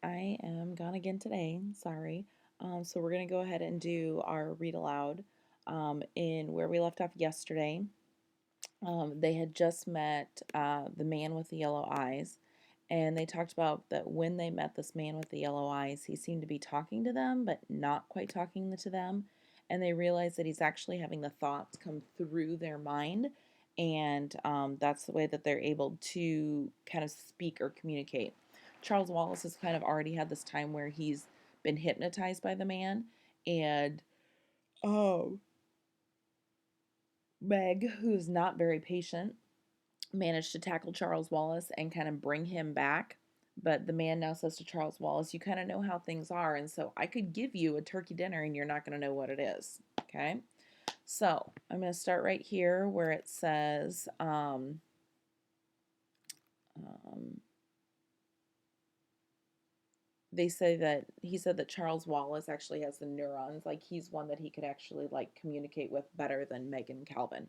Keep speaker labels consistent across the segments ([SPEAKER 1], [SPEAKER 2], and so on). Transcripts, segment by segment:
[SPEAKER 1] I am gone again today. Sorry. So we're going to go ahead and do our read aloud in where we left off yesterday. They had just met the man with the yellow eyes, and they talked about that when they met this man with the yellow eyes, he seemed to be talking to them, but not quite talking to them. And they realized that he's actually having the thoughts come through their mind, and that's the way that they're able to kind of speak or communicate. Charles Wallace has kind of already had this time where he's been hypnotized by the man, and oh, Meg, who's not very patient, managed to tackle Charles Wallace and kind of bring him back. But the man now says to Charles Wallace, "You kind of know how things are, and so I could give you a turkey dinner and you're not going to know what it is." Okay? So I'm going to start right here where it says, they say that he said that Charles Wallace actually has the neurons, like he's one that he could actually like communicate with better than Meg and Calvin.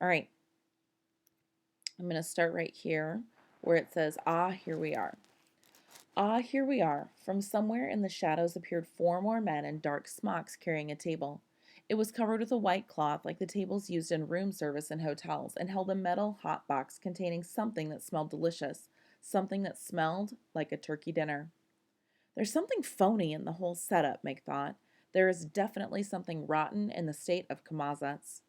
[SPEAKER 1] All right, I'm going to start right here where it says, "Ah, here we are. Ah, here we are." From somewhere in the shadows appeared four more men in dark smocks carrying a table. It was covered with a white cloth like the tables used in room service in hotels, and held a metal hot box containing something that smelled delicious, something that smelled like a turkey dinner. There's something phony in the whole setup, Meg thought. There is definitely something rotten in the state of Kamazats.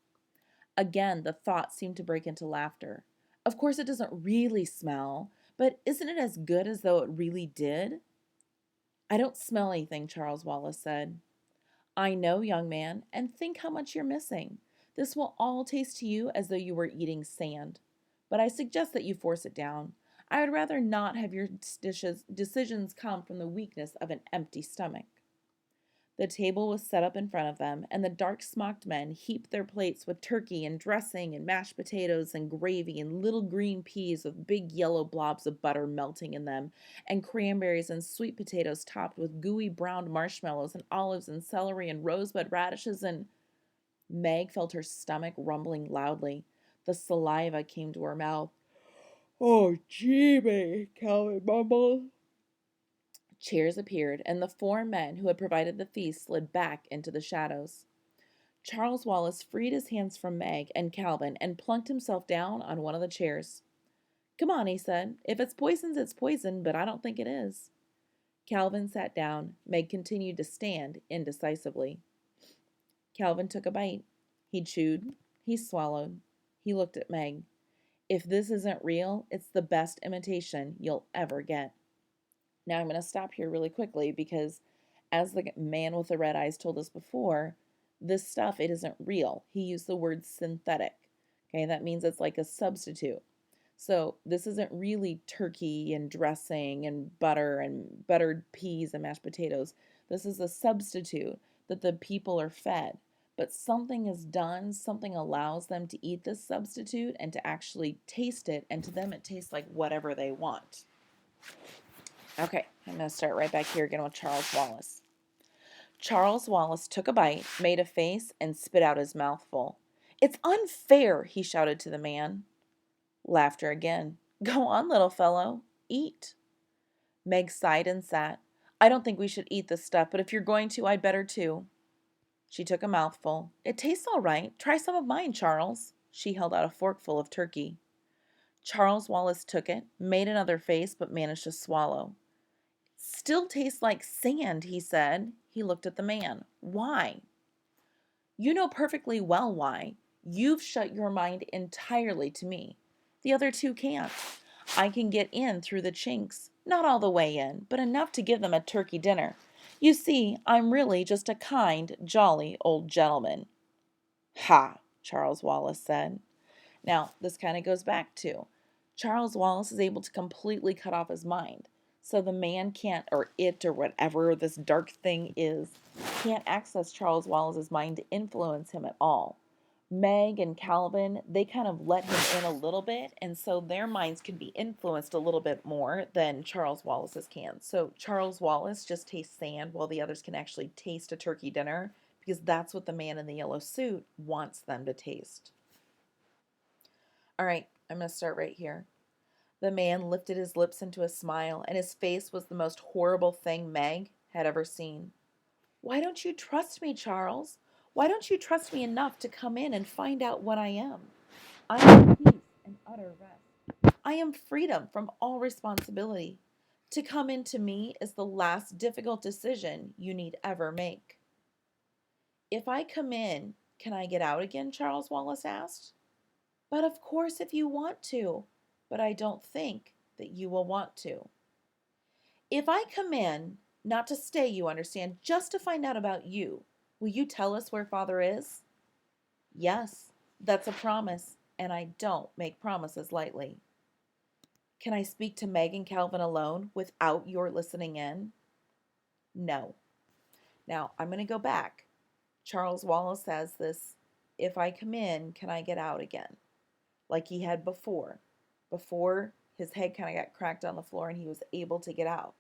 [SPEAKER 1] Again, the thought seemed to break into laughter. Of course, it doesn't really smell, but isn't it as good as though it really did? "I don't smell anything," Charles Wallace said. "I know, young man, and think how much you're missing. This will all taste to you as though you were eating sand. But I suggest that you force it down. I would rather not have your decisions come from the weakness of an empty stomach." The table was set up in front of them, and the dark smocked men heaped their plates with turkey and dressing and mashed potatoes and gravy and little green peas with big yellow blobs of butter melting in them, and cranberries and sweet potatoes topped with gooey browned marshmallows and olives and celery and rosebud radishes and Meg felt her stomach rumbling loudly. The saliva came to her mouth. "Oh, gee, Calvin mumbled. Chairs appeared, and the four men who had provided the feast slid back into the shadows. Charles Wallace freed his hands from Meg and Calvin and plunked himself down on one of the chairs. "Come on," he said. "If it's poisoned, it's poison, but I don't think it is." Calvin sat down. Meg continued to stand indecisively. Calvin took a bite. He chewed. He swallowed. He looked at Meg. "If this isn't real, it's the best imitation you'll ever get." Now I'm going to stop here really quickly because, as the man with the red eyes told us before, this stuff, it isn't real. He used the word synthetic. Okay, that means it's like a substitute. So this isn't really turkey and dressing and butter and buttered peas and mashed potatoes. This is a substitute that the people are fed. But something is done, something allows them to eat this substitute and to actually taste it, and to them it tastes like whatever they want. Okay, I'm going to start right back here again with Charles Wallace. Charles Wallace took a bite, made a face, and spit out his mouthful. "It's unfair," he shouted to the man. Laughter again. "Go on, little fellow. Eat." Meg sighed and sat. "I don't think we should eat this stuff, but if you're going to, I'd better too." She took a mouthful. "It tastes all right. Try some of mine, Charles." She held out a forkful of turkey. Charles Wallace took it, made another face, but managed to swallow. "Still tastes like sand," he said. He looked at the man. "Why?" "You know perfectly well why. You've shut your mind entirely to me. The other two can't. I can get in through the chinks. Not all the way in, but enough to give them a turkey dinner. You see, I'm really just a kind, jolly old gentleman." "Ha!" Charles Wallace said. Now, this kind of goes back to Charles Wallace is able to completely cut off his mind. So the man can't, or it, or whatever this dark thing is, can't access Charles Wallace's mind to influence him at all. Meg and Calvin, they kind of let him in a little bit, and so their minds can be influenced a little bit more than Charles Wallace's can. So Charles Wallace just tastes sand while the others can actually taste a turkey dinner, because that's what the man in the yellow suit wants them to taste. All right, I'm going to start right here. The man lifted his lips into a smile, and his face was the most horrible thing Meg had ever seen. Why don't you trust me, Charles? Why don't you trust me enough to come in and find out what I am? I am peace and utter rest. I am freedom from all responsibility. To come into me is the last difficult decision you need ever make. If I come in, can I get out again? Charles Wallace asked. But of course, if you want to, but I don't think that you will want to. If I come in, not to stay, you understand, just to find out about you, will you tell us where Father is? Yes, that's a promise, and I don't make promises lightly. Can I speak to Meg and Calvin alone without your listening in? No. Now, I'm going to go back. Charles Wallace says this, if I come in, can I get out again? Like he had before. Before his head kind of got cracked on the floor and he was able to get out.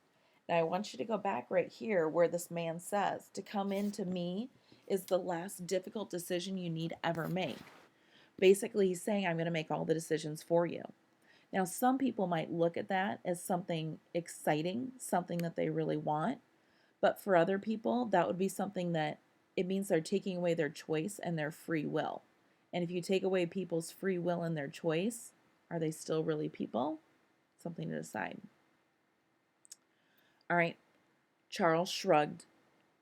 [SPEAKER 1] Now I want you to go back right here where this man says, to come into me is the last difficult decision you need ever make. Basically, he's saying, I'm going to make all the decisions for you. Now, some people might look at that as something exciting, something that they really want. But for other people, that would be something that it means they're taking away their choice and their free will. And if you take away people's free will and their choice, are they still really people? Something to decide. All right. Charles shrugged.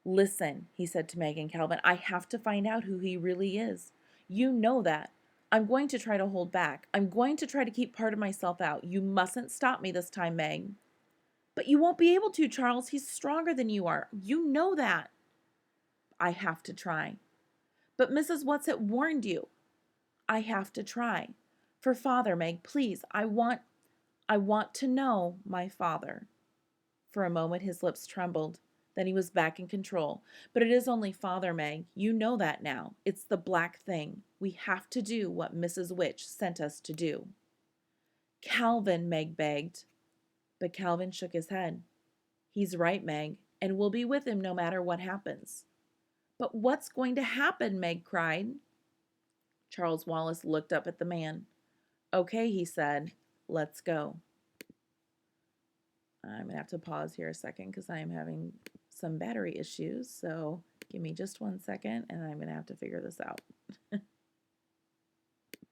[SPEAKER 1] Listen, he said to Meg and Calvin, I have to find out who he really is. You know that. I'm going to try to hold back. I'm going to try to keep part of myself out. You mustn't stop me this time, Meg. But you won't be able to, Charles. He's stronger than you are. You know that. I have to try. But Mrs. Whatsit warned you. I have to try. For Father, Meg, please, I want to know my father. For a moment his lips trembled. Then he was back in control. But it is only Father, Meg. You know that now. It's the black thing. We have to do what Mrs. Witch sent us to do. Calvin, Meg begged. But Calvin shook his head. He's right, Meg, and we'll be with him no matter what happens. But what's going to happen? Meg cried. Charles Wallace looked up at the man. Okay, he said, let's go. I'm going to have to pause here a second because I am having some battery issues. So give me just 1 second and I'm going to have to figure this out.